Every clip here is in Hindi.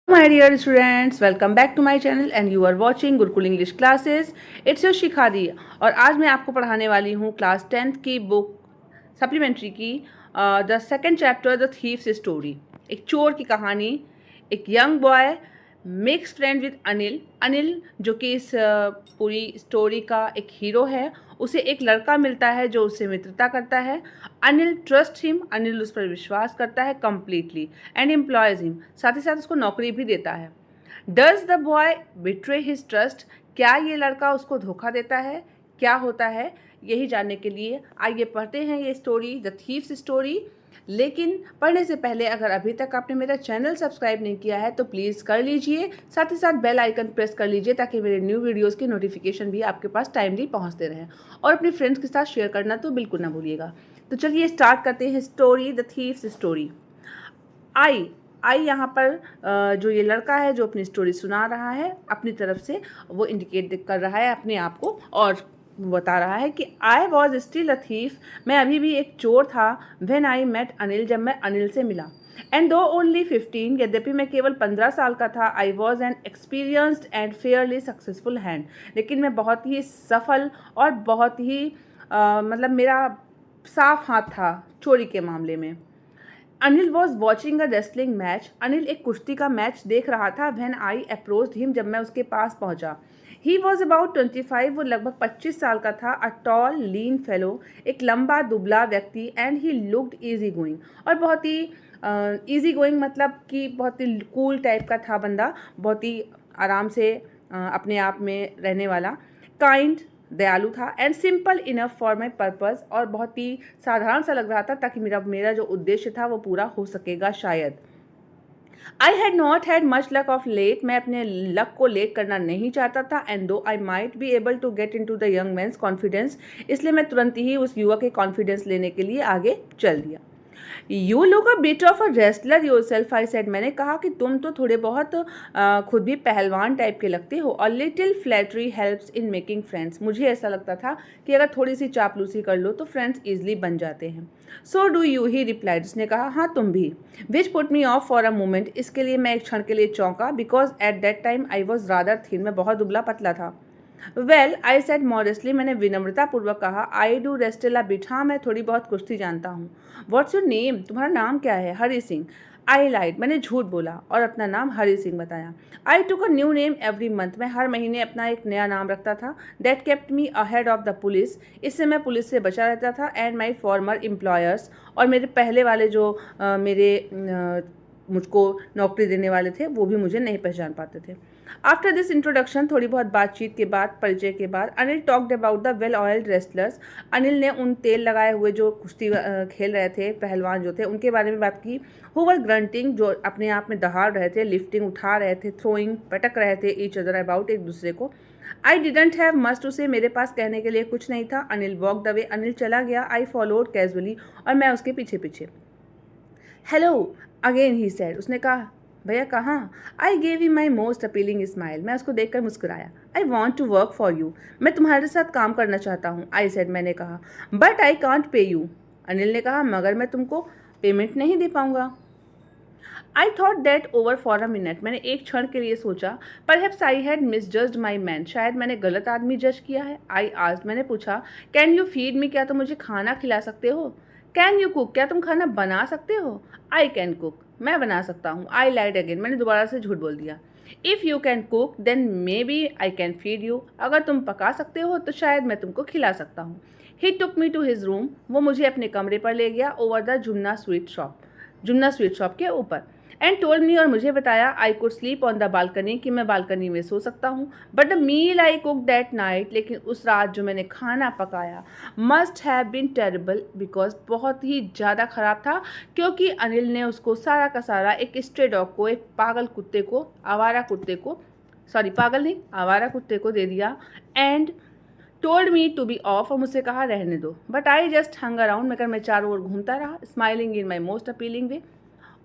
My dear students, welcome back to my channel and you are watching Gurukul English classes. It's your शिखादी और आज मैं आपको पढ़ाने वाली हूँ क्लास 10th की बुक सप्लीमेंट्री की the second chapter the thieves story. एक चोर की कहानी. एक young boy makes friend with Anil. Anil जो कि इस पूरी स्टोरी का एक हीरो है, उसे एक लड़का मिलता है जो उससे मित्रता करता है. Anil trust him. अनिल उस पर विश्वास करता है कंप्लीटली एंड एम्प्लॉयज हिम. साथ ही साथ उसको नौकरी भी देता है. Does the boy betray his trust. क्या ये लड़का उसको धोखा देता है? क्या होता है? यही जानने के लिए आइए पढ़ते हैं ये स्टोरी द थीव्स स्टोरी. लेकिन पढ़ने से पहले अगर अभी तक आपने मेरा चैनल सब्सक्राइब नहीं किया है तो प्लीज़ कर लीजिए. साथ ही साथ बेल आइकन प्रेस कर लीजिए ताकि मेरे न्यू वीडियोस की नोटिफिकेशन भी आपके पास टाइमली पहुंचते रहें. और अपने फ्रेंड्स के साथ शेयर करना तो बिल्कुल ना भूलिएगा. तो चलिए स्टार्ट करते हैं स्टोरी द थीव्स स्टोरी. आई यहाँ पर जो ये लड़का है जो अपनी स्टोरी सुना रहा है अपनी तरफ से वो इंडिकेट कर रहा है अपने आप को और बता रहा है कि I was still a thief. मैं अभी भी एक चोर था. When I met Anil. जब मैं अनिल से मिला. एंड दो ओनली 15. यद्यपि मैं केवल 15 साल का था. I was an experienced and Fairlie successful hand. लेकिन मैं बहुत ही सफल और बहुत ही मतलब मेरा साफ हाथ था चोरी के मामले में. Anil was watching a wrestling match. Anil एक कुश्ती का मैच देख रहा था. When I approached him. जब मैं उसके पास पहुंचा. He was about 25. वो लगभग 25 साल का था. A tall lean fellow. एक लंबा दुबला व्यक्ति. And he looked easy going. और बहुत ही ईजी गोइंग मतलब कि बहुत ही कूल टाइप का था बंदा. बहुत ही आराम से अपने आप में रहने वाला. काइंड दयालु था. And simple enough for my purpose. और बहुत ही साधारण सा लग रहा था ताकि मेरा जो उद्देश्य था वो पूरा हो सकेगा शायद. I had not had much luck of late. मैं अपने लक को लेट करना नहीं चाहता था. And though I might be able to get into the young man's confidence. इसलिए मैं तुरंत ही उस युवक के कॉन्फिडेंस लेने के लिए आगे चल दिया. You look a bit of a wrestler your self. I said. मैंने कहा कि तुम तो थोड़े बहुत खुद भी पहलवान टाइप के लगते हो. A little flattery helps in making friends. मुझे ऐसा लगता था कि अगर थोड़ी सी चापलूसी कर लो तो फ्रेंड्स ईजिली बन जाते हैं. So do you. He replied. उसने कहा हाँ तुम भी. Which put me of for a moment. इसके लिए मैं एक क्षण के लिए चौंका. Because at that time I was rather thin. मैं बहुत दुबला पतला था. Well I said modestly. मैंने विनम्रतापूर्वक कहा. I do wrestle a bit. हाँ मैं थोड़ी बहुत कुश्ती जानता हूँ. What's your name. तुम्हारा नाम क्या है. हरी सिंह. आई लाइड. मैंने झूठ बोला और अपना नाम हरी सिंह बताया. I took a new name every month. मैं हर महीने अपना एक नया नाम रखता था. That kept me ahead of the police. इससे मैं पुलिस से बचा रहता था. And my former employers. और मेरे पहले वाले जो मुझको नौकरी देने वाले थे वो भी मुझे नहीं पहचान पाते थे. After this introduction. थोड़ी बहुत बातचीत के बाद परिचय के बाद Anil talked about the well oiled wrestlers. Anil ने उन तेल लगाए हुए जो कुश्ती खेल रहे थे पहलवान जो थे उनके बारे में बात की. Who were grunting. जो अपने आप में दहाड़ रहे थे. लिफ्टिंग उठा रहे थे. थ्रोइंग पटक रहे थे ईच अदर अबाउट एक दूसरे को. I didn't have much to say. मेरे पास कहने के लिए कुछ नहीं था. Anil walk the way. Anil चला गया. I followed casually. और मैं उसके पीछे पीछे. Hello again he said. उसने कहा भैया कहाँ. I gave you my most appealing smile. मैं उसको देखकर मुस्कुराया. I want to work for you. मैं तुम्हारे साथ काम करना चाहता हूँ. I said. मैंने कहा. But I can't pay you. Anil ने कहा मगर मैं तुमको पेमेंट नहीं दे पाऊंगा. I thought that over for a minute. मैंने एक क्षण के लिए सोचा. Perhaps I had misjudged my man. शायद मैंने गलत आदमी जज किया है. I asked. मैंने पूछा. Can you feed me. क्या तुम मुझे खाना खिला सकते हो. Can you cook. क्या तुम खाना बना सकते हो. I can cook. मैं बना सकता हूँ. I lied again. मैंने दोबारा से झूठ बोल दिया. If you can cook then maybe I can feed you. अगर तुम पका सकते हो तो शायद मैं तुमको खिला सकता हूँ. He took me to his room. वो मुझे अपने कमरे पर ले गया. Over the Junna sweet shop. Junna sweet shop के ऊपर. And told me. और मुझे बताया. I could sleep on the balcony. कि मैं बालकनी में सो सकता हूँ. But the meal I cook that night. लेकिन उस रात जो मैंने खाना पकाया must have been terrible. Because बहुत ही ज़्यादा ख़राब था. क्योंकि अनिल ने उसको सारा का सारा एक स्ट्रे डॉग को एक पागल कुत्ते को आवारा कुत्ते को सॉरी पागल नहीं आवारा कुत्ते को दे दिया. And told me to be off. और मुझसे कहा रहने दो. But I just hung around. मगर मैं चारों ओर घूमता रहा. Smiling in my most appealing way.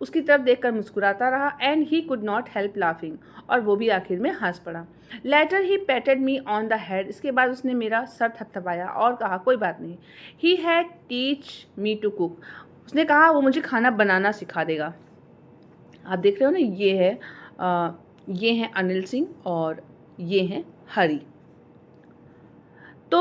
उसकी तरफ देखकर मुस्कुराता रहा. And he could not help laughing. और वो भी आखिर में हंस पड़ा. Later he patted me on the head. इसके बाद उसने मेरा सर थपथपाया और कहा कोई बात नहीं. He had teach me to cook. उसने कहा वो मुझे खाना बनाना सिखा देगा. आप देख रहे हो ना ये है ये हैं अनिल सिंह और ये हैं हरी। तो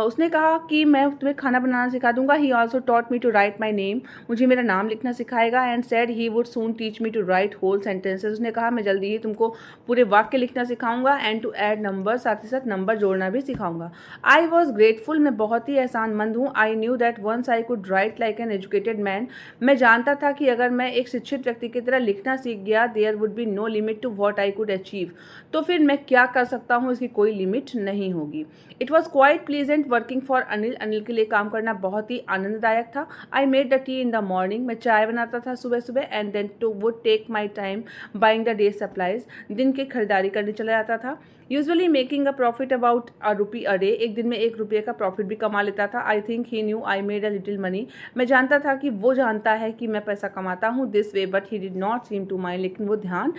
उसने कहा कि मैं तुम्हें खाना बनाना सिखा दूंगा। He also taught me to write my name, मुझे मेरा नाम लिखना सिखाएगा। And said he would soon teach me to write whole sentences, उसने कहा मैं जल्दी ही तुमको पूरे वाक्य लिखना सिखाऊंगा। एंड टू ऐड नंबर, साथ ही साथ नंबर जोड़ना भी सिखाऊंगा। आई वॉज ग्रेटफुल, मैं बहुत ही एहसानमंद हूँ। I knew that once I could write like an educated man, मैं जानता था कि अगर मैं एक शिक्षित व्यक्ति की तरह लिखना सीख गया, there would be no limit to what I could achieve, तो फिर मैं क्या कर सकता हूँ इसकी कोई लिमिट नहीं होगी। It was quite pleasant working for Anil, Anil के लिए काम करना बहुत ही आनंददायक था। I made the tea in the morning, मैं चाय बनाता था सुबह सुबह। And then to would take my time buying the day supplies, दिन की खरीदारी करने चला जाता था। Usually making a profit about ₹1 a day, एक दिन में ₹1 का प्रॉफिट भी कमा लेता था। I think he new I made a little money, मैं जानता था कि वो जानता है कि मैं पैसा कमाता हूँ this way, but he did not seem to mind, लेकिन वो ध्यान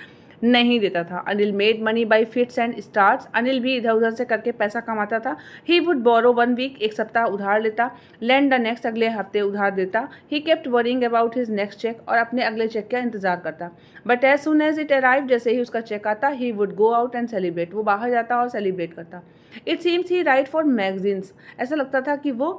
नहीं देता था। Anil made money by fits and starts, Anil भी इधर उधर से करके पैसा कमाता था। ही वुड बोरो 1 वीक, एक सप्ताह उधार लेता। लैंड द नेक्स्ट, अगले हफ्ते उधार देता। He kept worrying about his next cheque, और अपने अगले चेक का इंतजार करता। But as soon as it arrive, जैसे ही उसका चेक आता, he would go out and celebrate, वो बाहर जाता और सेलिब्रेट करता। It seems he write for magazines, ऐसा लगता था कि वो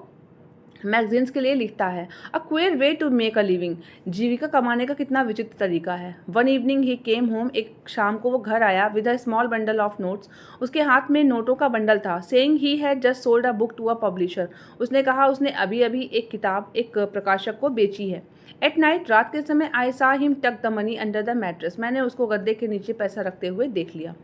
मैगजीन्स के लिए लिखता है। A acquire way to make a living, जीविका कमाने का कितना विचित्र तरीका है। One evening he came home, एक शाम को वो घर आया with a small bundle of notes, उसके हाथ में नोटों का बंडल था। Saying he had just sold a book to a publisher, उसने कहा उसने अभी अभी एक किताब एक प्रकाशक को बेची है। एट नाइट, रात के समय, आई सा हिम टक the money under the mattress, मैंने उसको गद्दे के नीचे पैसा रखते हुए देख लिया।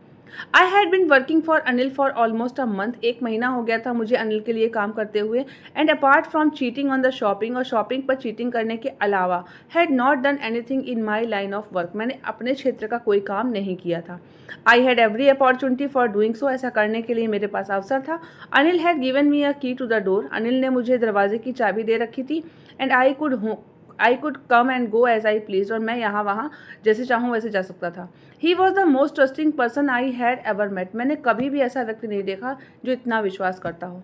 I had been working for Anil for almost a month, एक महीना हो गया था मुझे अनिल के लिए काम करते हुए। And apart from cheating on the shopping, और शॉपिंग पर चीटिंग करने के अलावा, had not done anything in my line of work, मैंने अपने क्षेत्र का कोई काम नहीं किया था। I had every opportunity for doing so, ऐसा करने के लिए मेरे पास अवसर था। अनिल हैड गिवन मी अ की टू द डोर, अनिल ने मुझे दरवाजे की चाबी दे रखी थी। And I could come and go as I please, और मैं यहाँ वहाँ जैसे चाहूँ वैसे जा सकता था। He was the most trusting person I had ever met, मैंने कभी भी ऐसा व्यक्ति नहीं देखा जो इतना विश्वास करता हो।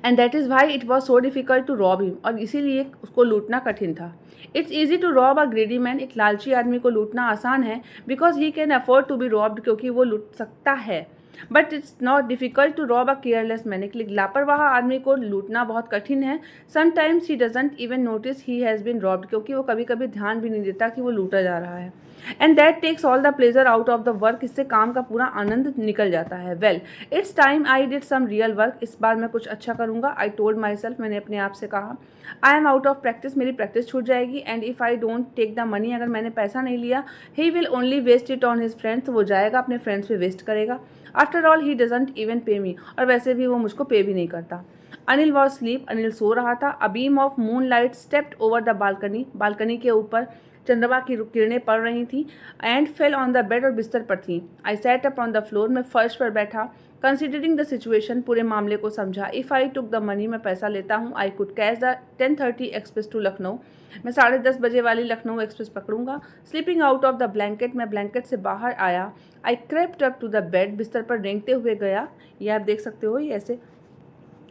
And that is why it was so difficult to rob him, और इसीलिए उसको लूटना कठिन था। It's easy to rob a greedy man, एक लालची आदमी को लूटना आसान है। Because he can afford to be robbed, क्योंकि वो लूट सकता है। But it's not difficult to rob a careless man, एक लापरवाह आदमी को लूटना बहुत कठिन है। Sometimes he doesn't even notice he has been robbed, क्योंकि वो कभी कभी ध्यान भी नहीं देता कि वो लूटा जा रहा है। And that takes all the pleasure out of the work, इससे काम का पूरा आनंद निकल जाता है। Well, it's time I did some real work, इस बार मैं कुछ अच्छा करूँगा। आई टोल्ड माई सेल्फ, मैंने अपने आप से कहा। I am out of practice, मेरी प्रैक्टिस छूट जाएगी। And if I don't take the money, अगर मैंने पैसा नहीं लिया, he will only waste it on his friends, वो जाएगा अपने फ्रेंड्स पे वेस्ट करेगा। After all he doesn't even pay me, और वैसे भी वो मुझको पे भी नहीं करता। अनिल वॉज स्लीप, अनिल सो रहा था। A beam of moon light stepped over the balcony, balcony के ऊपर चंद्रमा की किरणें पड़ रही थी। And fell on the bed, और बिस्तर पर थी। I sat up on the floor, मैं फर्श पर बैठा। कंसिडरिंग द सिचुएशन, पूरे मामले को समझा। If I took the money, मैं पैसा लेता हूँ। I could catch the 10:30 express to Lucknow, मैं 10:30 बजे वाली लखनऊ एक्सप्रेस पकड़ूंगा। Sleeping out of the blanket, मैं ब्लैंकेट से बाहर आया। I crept up to the bed, बिस्तर पर रेंगते हुए गया। ये आप देख सकते हो, ये ऐसे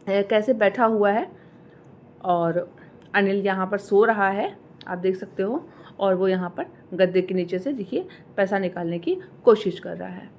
कैसे बैठा हुआ है। और अनिल यहाँ पर सो रहा है, आप देख सकते हो। और वो यहाँ पर गद्दे के नीचे से देखिए पैसा निकालने की कोशिश कर रहा है।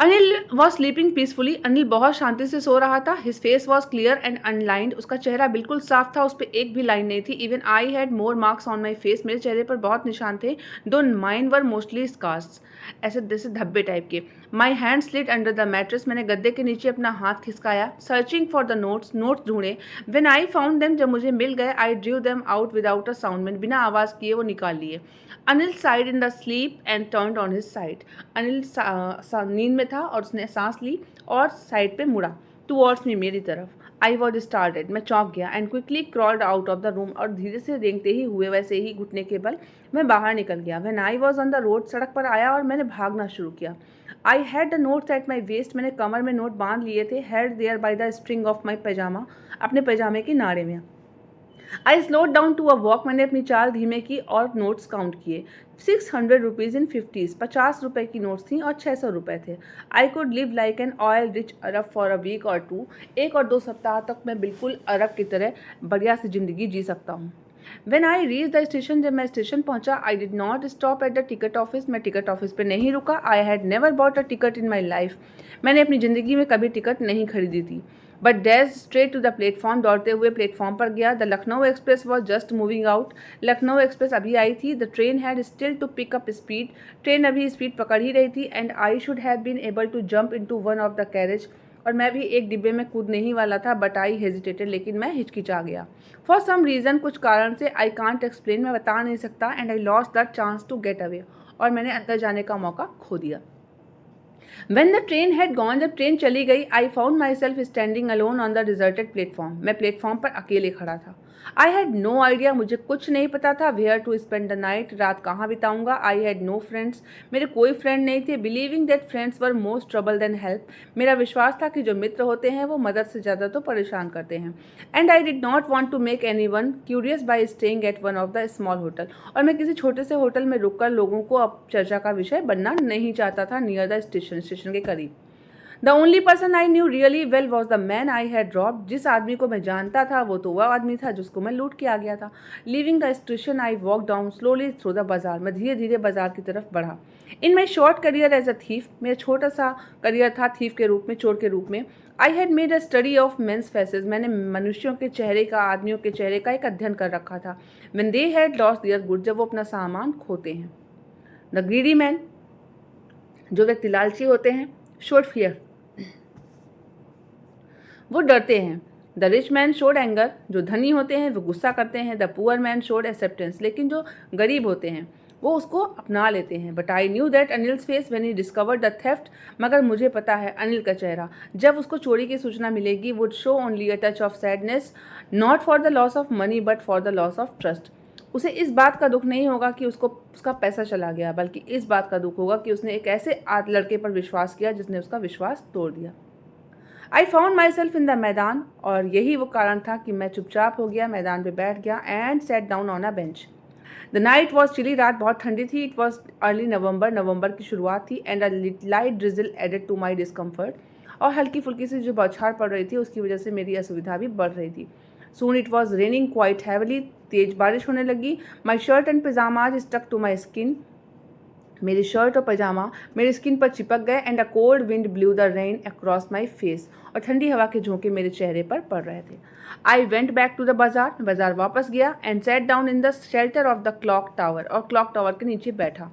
Anil was sleeping peacefully, Anil बहुत शांति से सो रहा था। His face was clear and unlined, उसका चेहरा बिल्कुल साफ था, उस पर एक भी लाइन नहीं थी। Even I had more marks on my face, मेरे चेहरे पर बहुत निशान थे। दो माइन वर मोस्टली स्कार्स, ऐसे जैसे धब्बे टाइप के। My hand slid under the mattress, मैंने गद्दे के नीचे अपना हाथ खिसकाया। Searching for the notes, notes ढूंढे। वेन आई फाउंड देम, जब मुझे मिल गए, I drew them out without a sound, मैंने बिना आवाज़ किए वो निकाल लिए। Anil sighed in the sleep and turned on his side, Anil नींद में था और उसने सांस ली और साइड पे मुड़ा। टुवर्ड्स मी, मेरी तरफ। आई वॉज स्टार्टेड, मैं चौंक गया। And quickly crawled out of the room, और धीरे से रेंगते ही हुए, वैसे ही घुटने के बल मैं बाहर निकल गया। When I was on the road, सड़क पर आया और मैंने भागना शुरू किया। I had the notes at my waist, मैंने कमर में नोट बांध लिए थे। Held there by the string of my pyjama, अपने पैजामे के नाड़े में। I slowed down to a walk, मैंने अपनी चाल धीमे की और नोट्स काउंट किए। 600 रुपीज़ इन 50s, 50 रुपये की नोट्स थी और 600 रुपये थे। I could live like an oil rich Arab for a week or two, 1 और 2 सप्ताह तक मैं बिल्कुल अरब की तरह बढ़िया सी ज़िंदगी जी सकता हूँ। When I reached the station, जब मैं स्टेशन पहुंचा, I did not stop at the ticket office. मैं टिकट ऑफिस पे नहीं रुका. I had never bought a ticket in my life. मैंने अपनी ज़िंदगी में कभी टिकट नहीं खरीदी थी. But dashed straight to the platform. दौड़ते हुए प्लेटफॉर्म पर गया. The Lucknow Express was just moving out. Lucknow express अभी आई थी. The train had still to pick up speed. Train अभी स्पीड पकड़ ही रही थी. And I should have been able to jump into one of the carriage. और मैं भी एक डिब्बे में कूदने ही वाला था. बट आई हेजिटेटेड, लेकिन मैं हिचकिचा गया. फॉर सम रीज़न, कुछ कारण से, आई कांट एक्सप्लेन, मैं बता नहीं सकता. And I lost the chance to get away, और मैंने अंदर जाने का मौका खो दिया. When the train had gone, जब ट्रेन चली गई, I found myself standing alone on the deserted platform. मैं प्लेटफॉर्म पर अकेले खड़ा था. I had no idea, मुझे कुछ नहीं पता था. Where to spend the night, रात कहाँ बिताऊंगा. I had no friends, मेरे कोई फ्रेंड नहीं थे. Believing that friends were most trouble than help, मेरा विश्वास था कि जो मित्र होते हैं वो मदद से ज़्यादा तो परेशान करते हैं. And I did not want to make anyone curious by staying at one of the small hotel, और मैं किसी छोटे से होटल में रुककर लोगों को अब चर्चा का विषय बनना नहीं चाहता था. नियर द स्टेशन के करीब. The only person I knew really well was the man I had drop. जिस आदमी को मैं जानता था वो तो वह आदमी था जिसको मैं लूट के आ गया था. Leaving the station I walk down slowly through the bazaar. मैं धीरे धीरे बाजार की तरफ बढ़ा. In my short career as a thief, मेरा छोटा सा करियर था थीफ के रूप में, चोर के रूप में. I had made a study of men's faces, मैंने मनुष्यों के चेहरे का, आदमियों के चेहरे का एक अध्ययन कर रखा था. When they had lost their good, जब वो अपना सामान खोते हैं. द ग्रीडी मैन, जो व्यक्ति लालची होते हैं, शोड फियर, वो डरते हैं. The rich man showed anger, जो धनी होते हैं वो गुस्सा करते हैं. The poor man showed acceptance, लेकिन जो गरीब होते हैं वो उसको अपना लेते हैं. But I knew that Anil's face when he discovered the theft, मगर मुझे पता है अनिल का चेहरा जब उसको चोरी की सूचना मिलेगी would show only a touch of sadness, not for the loss of money but for the loss of trust. उसे इस बात का दुख नहीं होगा कि उसका पैसा चला गया, बल्कि इस बात का दुख होगा कि उसने एक ऐसे लड़के पर विश्वास किया जिसने उसका विश्वास तोड़ दिया. I found my self in the मैदान, और यही वो कारण था कि मैं चुपचाप हो गया, मैदान पे बैठ गया. And sat down on a bench. The night was chilly, रात बहुत ठंडी थी. इट वॉज अर्ली नवंबर की शुरुआत थी. And a light drizzle added to my discomfort, और हल्की फुल्की सी जो बौछार पड़ रही थी उसकी वजह से मेरी असुविधा भी बढ़ रही थी. Soon it was raining quite heavily, तेज बारिश होने लगी. My shirt and pyjamas stuck to my skin, मेरी शर्ट और पजामा मेरी स्किन पर चिपक गए. And a cold wind blew the rain across my face, और ठंडी हवा के झोंके मेरे चेहरे पर पड़ रहे थे. I went back to the bazaar, बाजार वापस गया. And sat down in the shelter of the clock tower, और क्लॉक टावर के नीचे बैठा.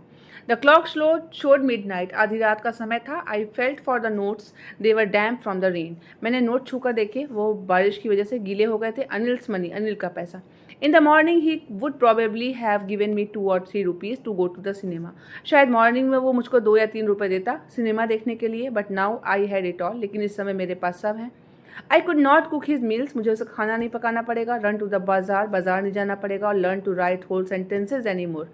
द क्लॉक शोड मिडनाइट, आधी रात का समय था. I felt for the notes, they were damp from the rain, मैंने नोट छूकर देखे, वो बारिश की वजह से गीले हो गए थे. अनिल्स मनी, अनिल का पैसा. In the morning he would probably have given me 2 or 3 rupees to go to the cinema. शायद मॉर्निंग में वो मुझको 2 या 3 रुपये देता सिनेमा देखने के लिए. But now I had it all, लेकिन इस समय मेरे पास सब है. I could not cook his meals, मुझे उसे खाना नहीं पकाना पड़ेगा. रन टू द बाजार, बाजार नहीं जाना पड़ेगा. Or learn to write whole sentences any more,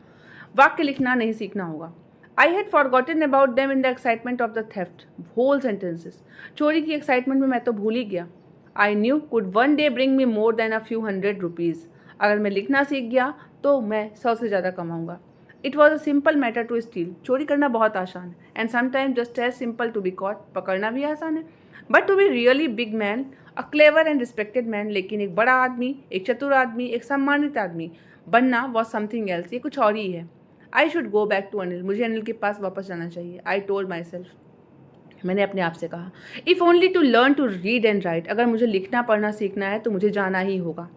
वाक्य लिखना नहीं सीखना होगा. I had forgotten about them in the excitement of the theft. Whole sentences, चोरी की एक्साइटमेंट में मैं तो भूल ही गया. I knew could one day bring me more than a few hundred rupees, अगर मैं लिखना सीख गया तो मैं 100 से ज़्यादा कमाऊंगा. It was a simple matter to steal, चोरी करना बहुत आसान है. And sometime just as simple to be caught, पकड़ना भी आसान है. But to be really big man, a clever and respected man, लेकिन एक बड़ा आदमी, एक चतुर आदमी, एक सम्मानित आदमी बनना वॉज समथिंग एल्स, ये कुछ और ही है. I should go back to Anil, मुझे अनिल के पास वापस जाना चाहिए. आई टोल्ड माई सेल्फ, मैंने अपने आप से कहा. If only to learn to read and write, अगर मुझे लिखना पढ़ना सीखना है तो मुझे जाना ही होगा.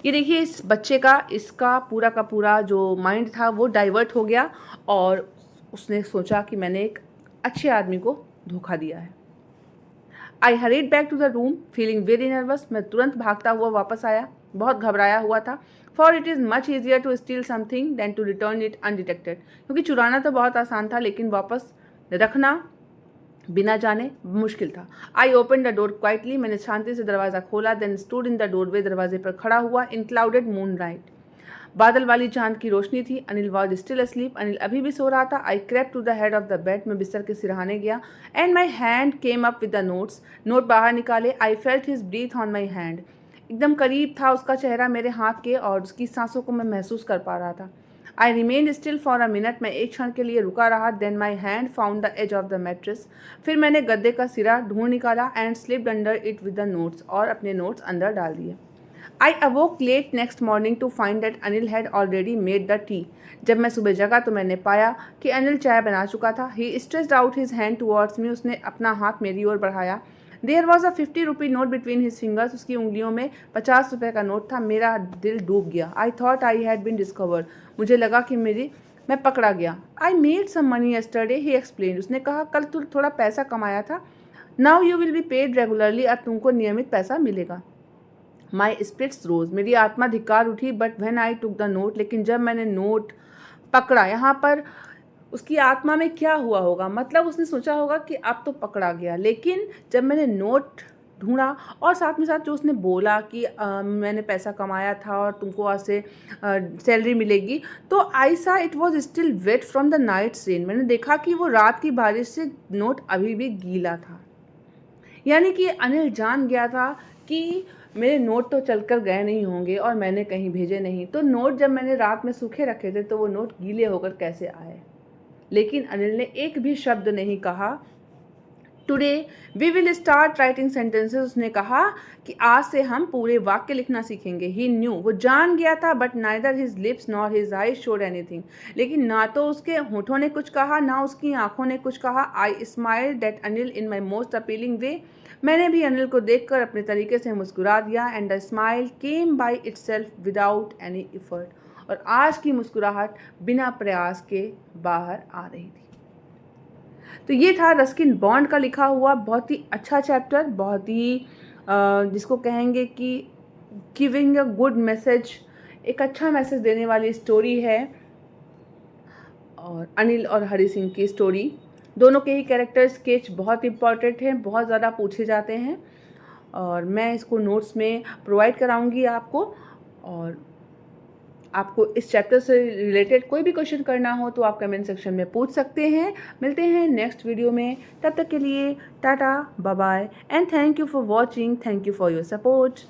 ये देखिए, इस बच्चे का, इसका पूरा का पूरा जो माइंड था वो डाइवर्ट हो गया, और उसने सोचा कि मैंने एक अच्छे आदमी को धोखा दिया है. I hurried back to the room feeling very nervous, मैं तुरंत भागता हुआ वापस आया, बहुत घबराया हुआ था. For it is much easier to steal something than to return it undetected, क्योंकि चुराना तो बहुत आसान था लेकिन वापस रखना बिना जाने मुश्किल था. I open the door quietly, मैंने शांति से दरवाज़ा खोला. Then stood in the doorway, दरवाजे पर खड़ा हुआ. इन क्लाउडेड मून नाइट, बादल वाली चांद की रोशनी थी. Anil was still asleep, Anil अभी भी सो रहा था. I crept to the head of the bed, मैं बिस्तर के सिरहाने गया. And my hand came up with the notes, note बाहर निकाले. I felt his breath on my hand, एकदम करीब था उसका चेहरा मेरे हाथ के, और उसकी सांसों को मैं महसूस कर पा रहा था. I remained still for a minute, मैं एक क्षण के लिए रुका रहा. Then my hand found the edge of the mattress, फिर मैंने गद्दे का सिरा ढूंढ निकाला. And slipped under it with the notes, और अपने नोट्स अंदर डाल दिए. I awoke late next morning to find that Anil had already made the tea. जब मैं सुबह जगा तो मैंने पाया कि अनिल चाय बना चुका था। He stretched out his hand towards me. उसने अपना हाथ मेरी ओर बढ़ाया। There was a 50 rupee note between his fingers. उसकी उंगलियों में 50 रुपये का नोट था। मेरा दिल डूब गया। I thought I had been discovered. मुझे लगा कि मैं पकड़ा गया। I made some money yesterday, he explained. उसने कहा कल तू थोड़ा पैसा कमाया था। Now you will be paid regularly. अब तुमको नियमित पैसा मिलेगा। My spirits rose. मेरी आत्मा धिक्कार उठी। But when I took the note, लेकिन जब मैंने नोट पकड़ा, यहाँ पर उसकी आत्मा में क्या हुआ होगा, मतलब उसने सोचा होगा कि अब तो पकड़ा गया। लेकिन जब मैंने नोट ढूंढा और साथ में साथ जो उसने बोला कि मैंने पैसा कमाया था और तुमको आज से सैलरी मिलेगी, तो I saw it was still wet from the night rain. मैंने देखा कि वो रात की बारिश से नोट अभी भी गीला था। यानी कि अनिल जान गया था कि मेरे नोट तो चलकर गए नहीं होंगे और मैंने कहीं भेजे नहीं, तो नोट जब मैंने रात में सूखे रखे थे तो वो नोट गीले होकर कैसे आए। लेकिन अनिल ने एक भी शब्द नहीं कहा। Today we will start writing sentences. उसने कहा कि आज से हम पूरे वाक्य लिखना सीखेंगे। ही न्यू, वो जान गया था। But neither his lips nor his eyes showed anything. लेकिन ना तो उसके होठों ने कुछ कहा, ना उसकी आंखों ने कुछ कहा। I smiled at Anil in my most appealing way. मैंने भी अनिल को देखकर अपने तरीके से मुस्कुरा दिया। And the smile came by itself without any effort. और आज की मुस्कुराहट बिना प्रयास के बाहर आ रही थी। तो ये था रस्किन बॉन्ड का लिखा हुआ बहुत ही अच्छा चैप्टर, बहुत ही जिसको कहेंगे कि गिविंग अ गुड मैसेज, एक अच्छा मैसेज देने वाली स्टोरी है। और अनिल और हरी सिंह की स्टोरी, दोनों के ही कैरेक्टर स्केच बहुत इंपॉर्टेंट हैं, बहुत ज़्यादा पूछे जाते हैं और मैं इसको नोट्स में प्रोवाइड कराऊंगी आपको। और आपको इस चैप्टर से रिलेटेड कोई भी क्वेश्चन करना हो तो आप कमेंट सेक्शन में पूछ सकते हैं। मिलते हैं नेक्स्ट वीडियो में, तब तक के लिए tata bye bye and thank you for watching, thank you for your support.